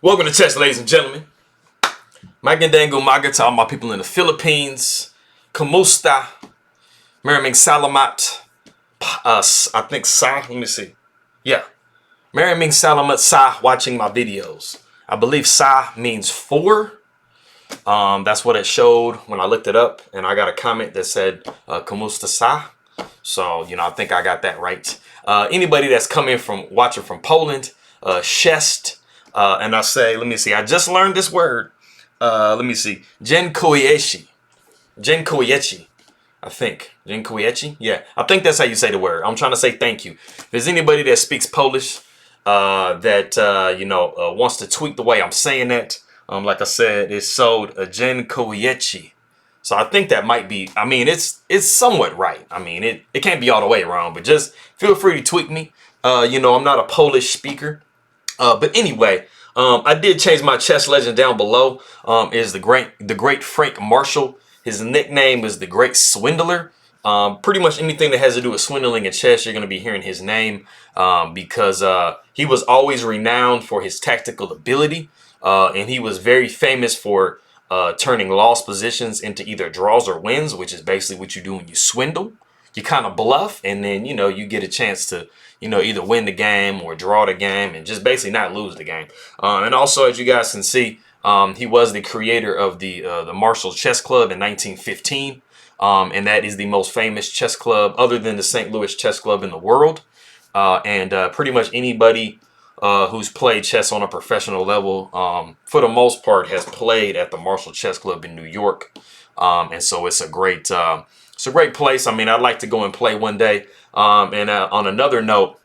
Welcome to chess, ladies and gentlemen. Magandang umaga to all my people in the Philippines. Kamusta? Maraming salamat. I think sa, let me see. Yeah. Maraming salamat sa watching my videos. I believe sa means four. That's what it showed when I looked it up. And I got a comment that said, Kamusta sa? So, I think I got that right. Anybody that's watching from Poland, Shest, and I say, let me see, I just learned this word. Let me see, Dziękuję. I think. Dziękuję? Yeah, I think that's how you say the word. I'm trying to say thank you. If there's anybody that speaks Polish that, wants to tweak the way I'm saying that, like I said, it's sold Dziękuję. So I think that might be, it's somewhat right. It can't be all the way wrong, but just feel free to tweak me. I'm not a Polish speaker. But anyway, I did change my chess legend down below. Is the great Frank Marshall. His nickname is the Great Swindler. Pretty much anything that has to do with swindling in chess, you're going to be hearing his name because he was always renowned for his tactical ability. And he was very famous for turning lost positions into either draws or wins, which is basically what you do when you swindle. You kind of bluff, and then, you get a chance to, either win the game or draw the game and just basically not lose the game. And also, as you guys can see, he was the creator of the Marshall Chess Club in 1915. And that is the most famous chess club other than the St. Louis Chess Club in the world. And pretty much anybody who's played chess on a professional level, for the most part, has played at the Marshall Chess Club in New York. And so it's a great place. I'd like to go and play one day. And on another note,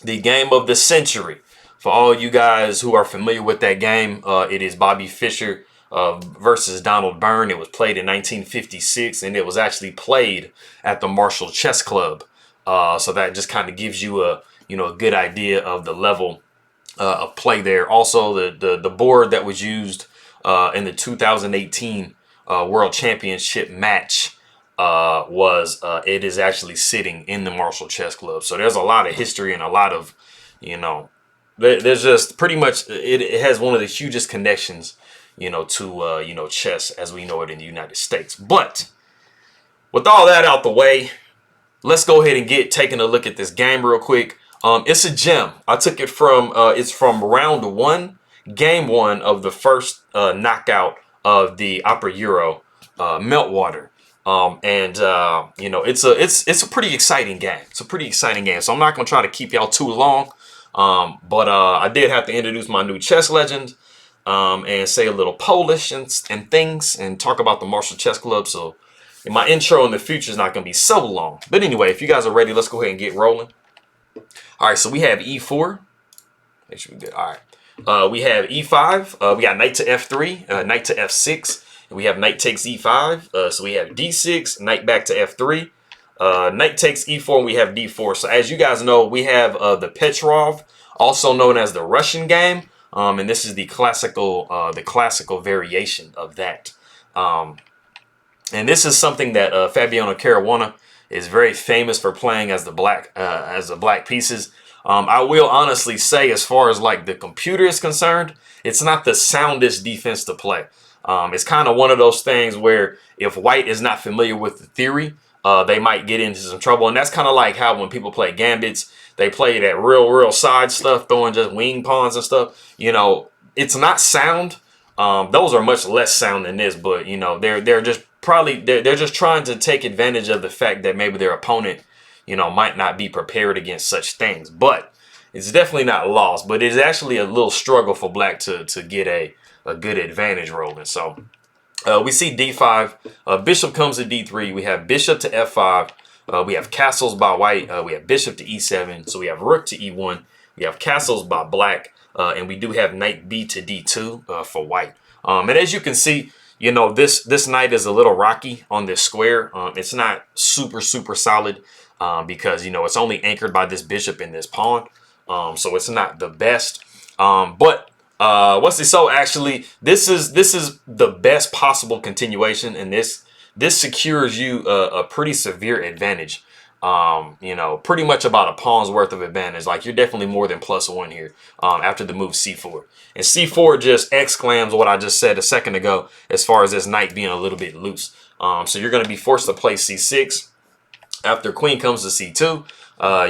the game of the century. For all you guys who are familiar with that game, it is Bobby Fischer versus Donald Byrne. It was played in 1956, and it was actually played at the Marshall Chess Club. So that just kind of gives you a good idea of the level of play there. Also, the board that was used in the 2018 World Championship match it is actually sitting in the Marshall Chess Club. So there's a lot of history and a lot of, there's just pretty much, it has one of the hugest connections, to, chess as we know it in the United States. But with all that out the way, let's go ahead and taking a look at this game real quick. It's a gem. I took it from, it's from round one, game one of the first knockout of the Opera Euro Meltwater. It's a pretty exciting game. It's a pretty exciting game. So I'm not going to try to keep y'all too long. But I did have to introduce my new chess legend, and say a little Polish and things and talk about the Marshall Chess Club. So my intro in the future is not going to be so long. But anyway, if you guys are ready, let's go ahead and get rolling. All right. So we have E4. Make sure we good. All right. We have E5. We got knight to F3, knight to F6. We have knight takes E5, so we have D6, knight back to F3, knight takes E4, and we have D4. So as you guys know, we have the Petrov, also known as the Russian game, and this is the classical variation of that. And this is something that Fabiano Caruana is very famous for playing as the black pieces. I will honestly say, as far as like the computer is concerned, it's not the soundest defense to play. It's kind of one of those things where if white is not familiar with the theory, they might get into some trouble. And that's kind of like how when people play gambits, they play that real side stuff, throwing just wing pawns and stuff. It's not sound. Those are much less sound than this, but they're just trying to take advantage of the fact that maybe their opponent, might not be prepared against such things. But it's definitely not lost. But it's actually a little struggle for black to get a good advantage rolling. So we see D5, bishop comes to D3, we have bishop to F5, we have castles by white, we have bishop to E7, so we have rook to E1, we have castles by black, and we do have knight B to D2 for white. And as you can see, this knight is a little rocky on this square. It's not super solid because it's only anchored by this bishop and this pawn, so it's not the best. But so actually this is the best possible continuation, and this secures you a pretty severe advantage You know, pretty much about a pawn's worth of advantage. Like, you're definitely more than +1 here after the move c4. And c4 just exclams what I just said a second ago as far as this knight being a little bit loose. So you're going to be forced to play c6. After queen comes to c2,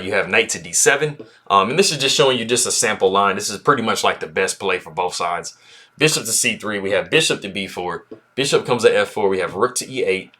you have knight to d7. And this is just showing you just a sample line. This is pretty much like the best play for both sides. Bishop to c3, we have bishop to b4. Bishop comes to f4, we have rook to e8.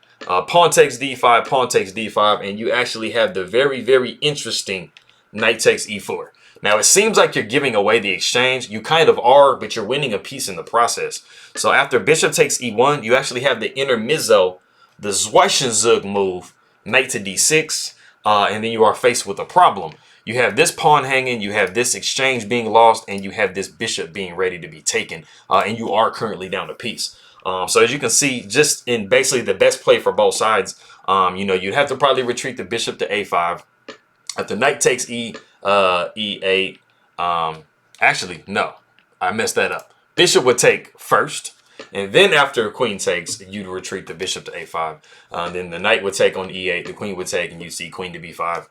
Pawn takes d5, pawn takes d5, and you actually have the very, very interesting knight takes e4. Now, it seems like you're giving away the exchange. You kind of are, but you're winning a piece in the process. So after bishop takes e1, you actually have the intermezzo, the Zwischenzug move, knight to d6, and then you are faced with a problem. You have this pawn hanging, you have this exchange being lost, and you have this bishop being ready to be taken, and you are currently down a piece. So as you can see, just in basically the best play for both sides, you know, you'd have to probably retreat the bishop to a5. After knight takes e8, actually, no, I messed that up. Bishop would take first, and then after queen takes, you'd retreat the bishop to a5. Then the knight would take on e8, the queen would take, and you see queen to b5.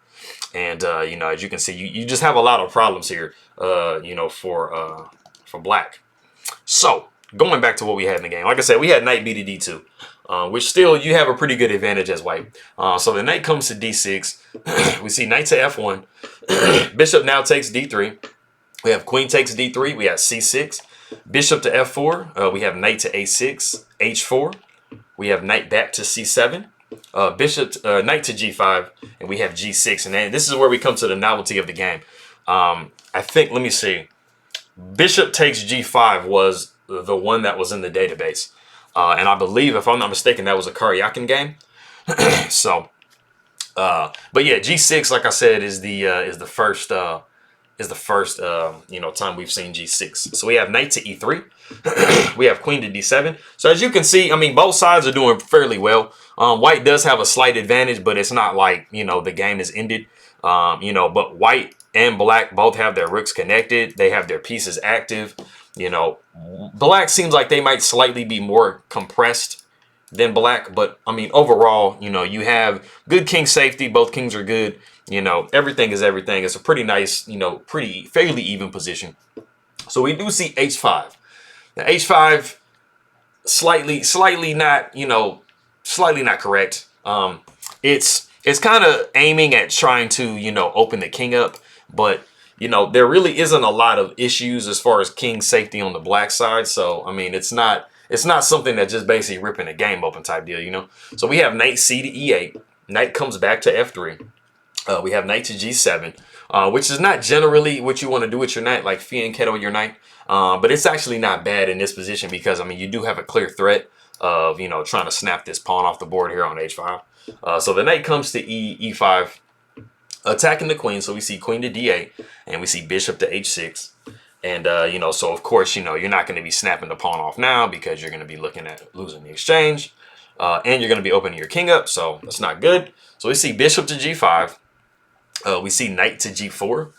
And, you know, as you can see, you just have a lot of problems here, you know, for black. So, going back to what we had in the game, like I said, we had knight b to d2, which still you have a pretty good advantage as white. So the knight comes to d6. We see knight to f1. Bishop now takes d3. We have queen takes d3. We have c6. Bishop to f4. We have knight to a6, h4. We have knight back to c7. Knight to g5, and we have g6. And then this is where we come to the novelty of the game. I think, let me see. Bishop takes g5 was the one that was in the database, and I believe, if I'm not mistaken, that was a Karyakin game. So, but yeah, g6, like I said, is the first you know, time we've seen g6. So we have knight to e3. We have queen to d7. So as you can see, I mean, both sides are doing fairly well. White does have a slight advantage, but it's not like, you know, the game is ended. You know, but white and black both have their rooks connected. They have their pieces active. You know, black seems like they might slightly be more compressed than black. But, I mean, overall, you know, you have good king safety. Both kings are good. You know, everything is everything. It's a pretty nice, you know, fairly even position. So we do see h5. Now, h5, slightly not, you know, slightly not correct. It's kind of aiming at trying to, you know, open the king up. But, you know, there really isn't a lot of issues as far as king safety on the black side. So, I mean, it's not something that's just basically ripping the game open type deal, you know. So we have knight c to e8. Knight comes back to f3. We have knight to g7, which is not generally what you want to do with your knight, like fianchetto your knight. But it's actually not bad in this position because, I mean, you do have a clear threat of, you know, trying to snap this pawn off the board here on h5. So the knight comes to e5, attacking the queen. So we see queen to d8, and we see bishop to h6. And, you know, so of course, you know, you're not going to be snapping the pawn off now because you're going to be looking at losing the exchange. And you're going to be opening your king up, so that's not good. So we see bishop to g5. We see knight to g4.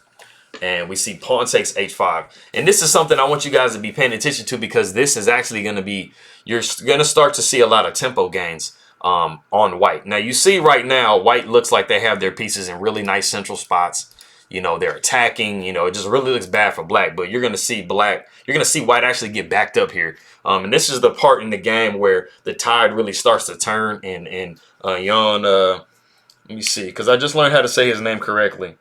And we see pawn takes h5. And this is something I want you guys to be paying attention to because this is actually going to be, you're going to start to see a lot of tempo gains on white. Now, you see right now, white looks like they have their pieces in really nice central spots. You know, they're attacking. You know, it just really looks bad for black. But you're going to see white actually get backed up here. And this is the part in the game where the tide really starts to turn. And Jan, let me see, because I just learned how to say his name correctly.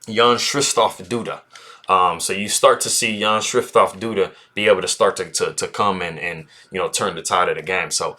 Jan-Krzysztof Duda. So you start to see Jan-Krzysztof Duda be able to start to come and you know, turn the tide of the game. So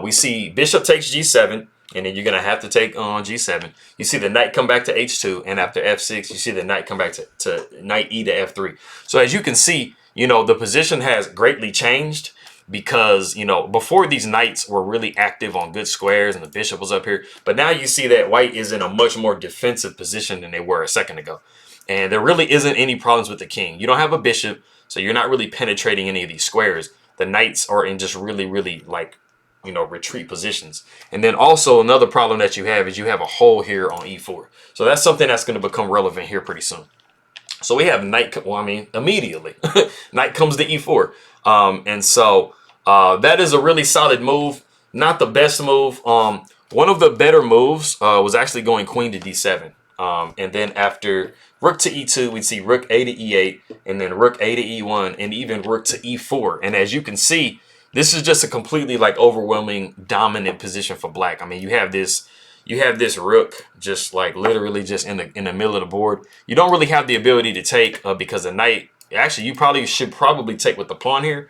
we see bishop takes g7, and then you're going to have to take on g7. You see the knight come back to h2, and after f6, you see the knight come back to knight e to f3. So as you can see, you know, the position has greatly changed because, you know, before these knights were really active on good squares and the bishop was up here. But now you see that white is in a much more defensive position than they were a second ago. And there really isn't any problems with the king. You don't have a bishop, so you're not really penetrating any of these squares. The knights are in just really, really, like, you know, retreat positions. And then also another problem that you have is you have a hole here on e4. So that's something that's going to become relevant here pretty soon. So we have knight, well, I mean, immediately. Knight comes to e4. And so that is a really solid move. Not the best move. one of the better moves was actually going queen to d7. And then after rook to e2, we'd see rook a to e8, and then rook a to e1, and even rook to e4. And as you can see, this is just a completely like overwhelming dominant position for black. I mean, you have this rook just like literally just in the middle of the board. You don't really have the ability to take because the knight, actually you should probably take with the pawn here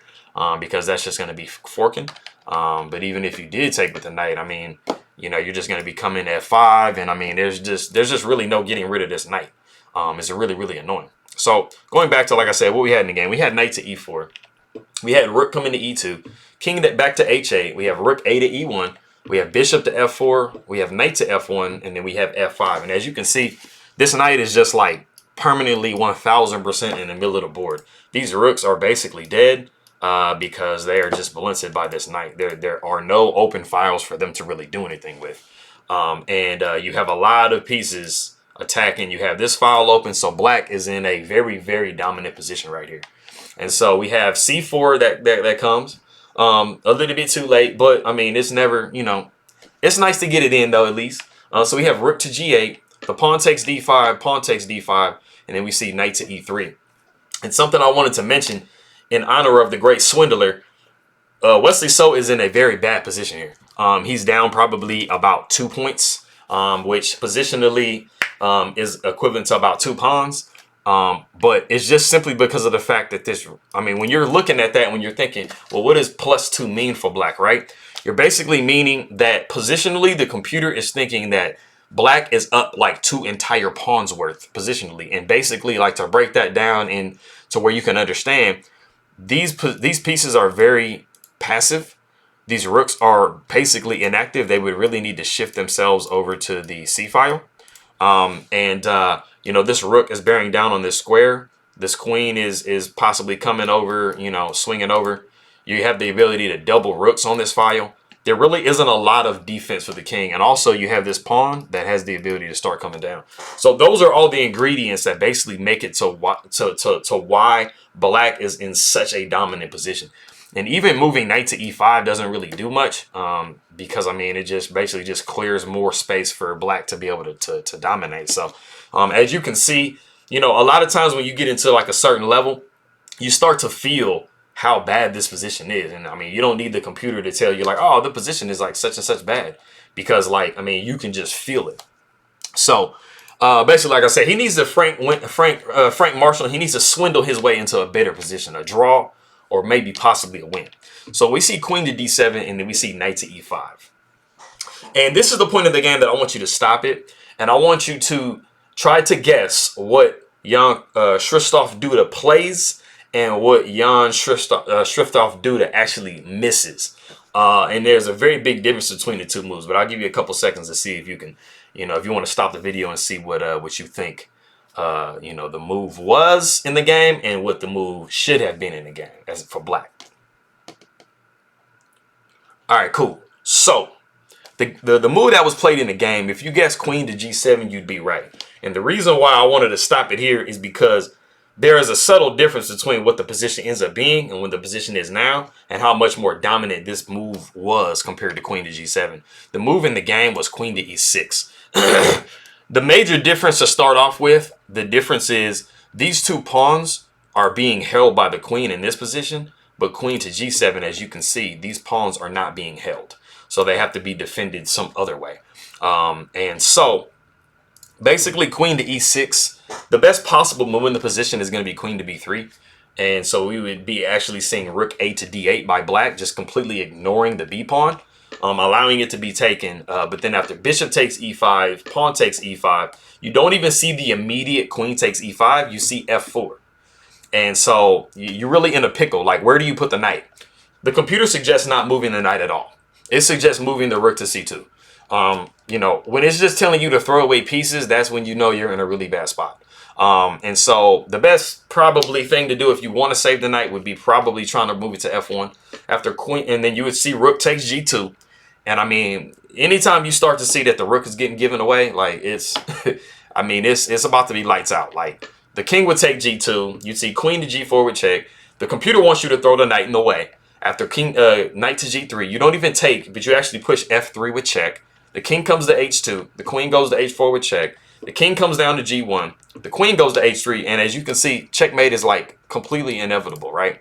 because that's just going to be forking. But even if you did take with the knight, I mean, you know, you're just going to be coming at f5, and I mean, there's just really no getting rid of this knight. It's really, really annoying. So going back to, like I said, what we had in the game, we had knight to e4. We had rook coming to e2, king back to h8. We have rook a to e1. We have bishop to f4. We have knight to f1, and then we have f5. And as you can see, this knight is just like permanently 1000% in the middle of the board. These rooks are basically dead because they are just blunted by this knight. There are no open files for them to really do anything with. You have a lot of pieces attacking. You have this file open, so black is in a very, very dominant position right here. And so we have c4 that comes a little bit too late, but I mean, it's never, you know, it's nice to get it in though, at least. So we have rook to g8, the pawn takes d5, pawn takes d5, and then we see knight to e3. And something I wanted to mention in honor of the great swindler, Wesley So is in a very bad position here. He's down probably about 2 points, which positionally is equivalent to about 2 pawns. But it's just simply because of the fact that this, I mean, when you're looking at that, when you're thinking, well, what does +2 mean for black, right? You're basically meaning that positionally, the computer is thinking that black is up like 2 entire pawns worth positionally. And basically, like, to break that down in to where you can understand, these pieces are very passive. These rooks are basically inactive. They would really need to shift themselves over to the C file. You know, this rook is bearing down on this square. This queen is possibly coming over, you know, swinging over. You have the ability to double rooks on this file. There really isn't a lot of defense for the king. And also you have this pawn that has the ability to start coming down. So those are all the ingredients that basically make it to why black is in such a dominant position. And even moving knight to e5 doesn't really do much because, I mean, it just basically just clears more space for black to be able to dominate. So as you can see, you know, a lot of times when you get into like a certain level, you start to feel how bad this position is. And I mean, you don't need the computer to tell you like, oh, the position is like such and such bad, because like, I mean, you can just feel it. So basically, like I said, he needs to Frank Marshall. He needs to swindle his way into a better position, a draw, or maybe possibly a win. So we see queen to d7, and then we see knight to e5. And this is the point of the game that I want you to stop it. And I want you to try to guess what Jan-Krzysztof Duda plays and what Jan-Krzysztof Duda actually misses. And there's a very big difference between the two moves. But I'll give you a couple seconds to see if you can, you know, if you want to stop the video and see what you think, you know, the move was in the game and what the move should have been in the game as for black. All right, cool. So the move that was played in the game, if you guessed queen to g7, you'd be right. And the reason why I wanted to stop it here is because there is a subtle difference between what the position ends up being and what the position is now, and how much more dominant this move was compared to queen to g7. The move in the game was queen to e6. The major difference to start off with, the difference is these two pawns are being held by the queen in this position, but queen to g7, as you can see, these pawns are not being held. So they have to be defended some other way. And so basically queen to e6, the best possible move in the position is going to be queen to b3. And so we would be actually seeing rook a to d8 by black, just completely ignoring the b pawn, allowing it to be taken. But then after bishop takes e5, pawn takes e5, you don't even see the immediate queen takes e5, you see f4. And so you're really in a pickle. Like, where do you put the knight? The computer suggests not moving the knight at all. It suggests moving the rook to c2. You know, when it's just telling you to throw away pieces, that's when you know you're in a really bad spot. And so the best probably thing to do if you want to save the knight would be probably trying to move it to f1 after queen, and then you would see rook takes g2. And I mean, anytime you start to see that the rook is getting given away, like it's, I mean, it's about to be lights out. Like the king would take g2, you'd see queen to g4 would check. The computer wants you to throw the knight in the way. After king, knight to g3, you don't even take, but you actually push f3 with check. The king comes to h2. The queen goes to h4 with check. The king comes down to g1. The queen goes to h3. And as you can see, checkmate is like completely inevitable, right?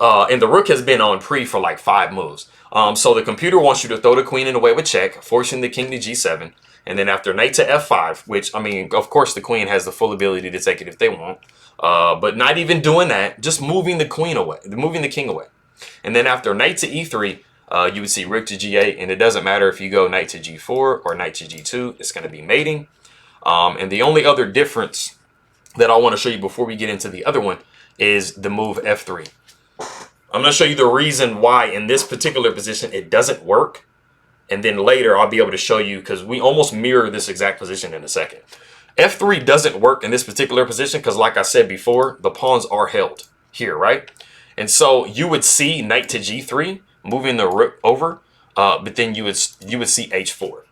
And the rook has been on pre for like 5 moves. So the computer wants you to throw the queen in away with check, forcing the king to g7. And then after knight to f5, which, I mean, of course the queen has the full ability to take it if they want. But not even doing that, just moving the queen away, moving the king away. And then after knight to e3, you would see rook to g8. And it doesn't matter if you go knight to g4 or knight to g2, it's going to be mating. And the only other difference that I want to show you before we get into the other one is the move f3. I'm going to show you the reason why in this particular position it doesn't work. And then later I'll be able to show you, because we almost mirror this exact position in a second. F3 doesn't work in this particular position because, like I said before, the pawns are held here, right? And so you would see knight to g3, moving the rook over, but then you would see h4.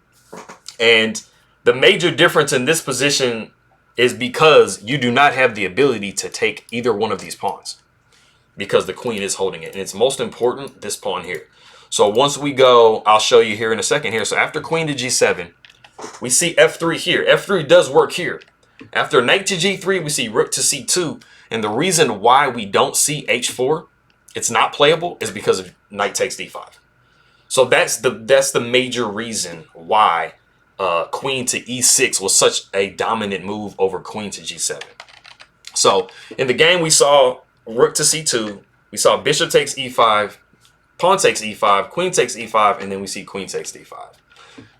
And the major difference in this position is because you do not have the ability to take either one of these pawns, because the queen is holding it. And it's most important, this pawn here. So once we go, I'll show you here in a second here. So after queen to g7, we see f3 here. f3 does work here. After knight to g3, we see rook to c2. And the reason why we don't see h4, it's not playable, is because of knight takes d5. So that's the major reason why queen to e6 was such a dominant move over queen to g7. So in the game, we saw rook to c2. We saw bishop takes e5. Pawn takes e5, queen takes e5, and then we see queen takes d5.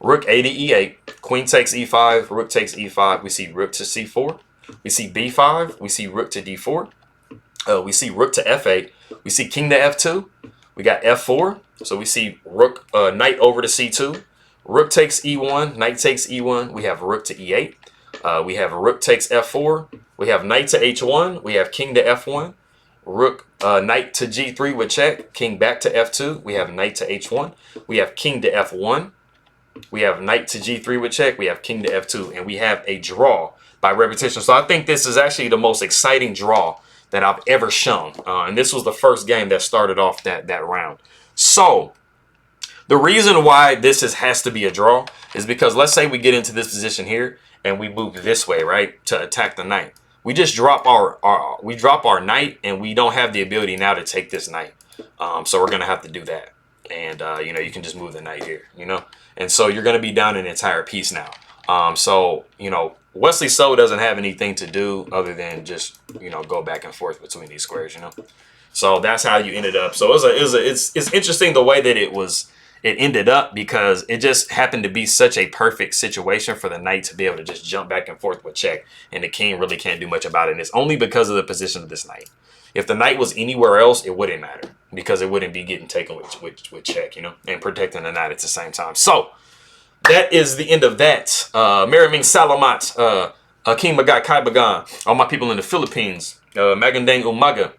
Rook a to e8, queen takes e5, rook takes e5. We see rook to c4. We see b5. We see rook to d4. We see rook to f8. We see king to f2. We got f4. So we see rook, knight over to c2. Rook takes e1, knight takes e1. We have rook to e8. We have rook takes f4. We have knight to h1. We have king to f1. Rook, knight to g3 with check, king back to f2. We have knight to h1. We have king to f1. We have knight to g3 with check. We have king to f2. And we have a draw by repetition. So I think this is actually the most exciting draw that I've ever shown. And this was the first game that started off that round. So the reason why this has to be a draw is because let's say we get into this position here and we move this way, right, to attack the knight. We just drop our knight, and we don't have the ability now to take this knight. So we're gonna have to do that. And you know, you can just move the knight here, you know. And so you're gonna be down an entire piece now. So you know, Wesley so doesn't have anything to do other than just, you know, go back and forth between these squares, you know. So that's how you ended up. So it's interesting the way that it ended up, because it just happened to be such a perfect situation for the knight to be able to just jump back and forth with check, and the king really can't do much about it. And it's only because of the position of this knight. If the knight was anywhere else, it wouldn't matter, because it wouldn't be getting taken with check, you know, and protecting the knight at the same time. So that is the end of that. Maraming Salamat, King Magat Kai Bagan, all my people in the Philippines, Magandang Umaga,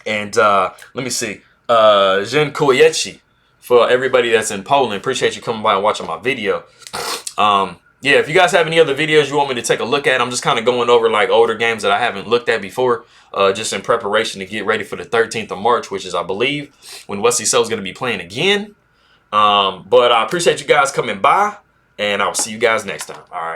and let me see, Jan-Krzysztof for everybody that's in Poland. Appreciate you coming by and watching my video. Yeah, if you guys have any other videos you want me to take a look at, I'm just kind of going over like older games that I haven't looked at before, just in preparation to get ready for the 13th of March, which is, I believe, when Wesley So is going to be playing again. But I appreciate you guys coming by, and I'll see you guys next time. All right.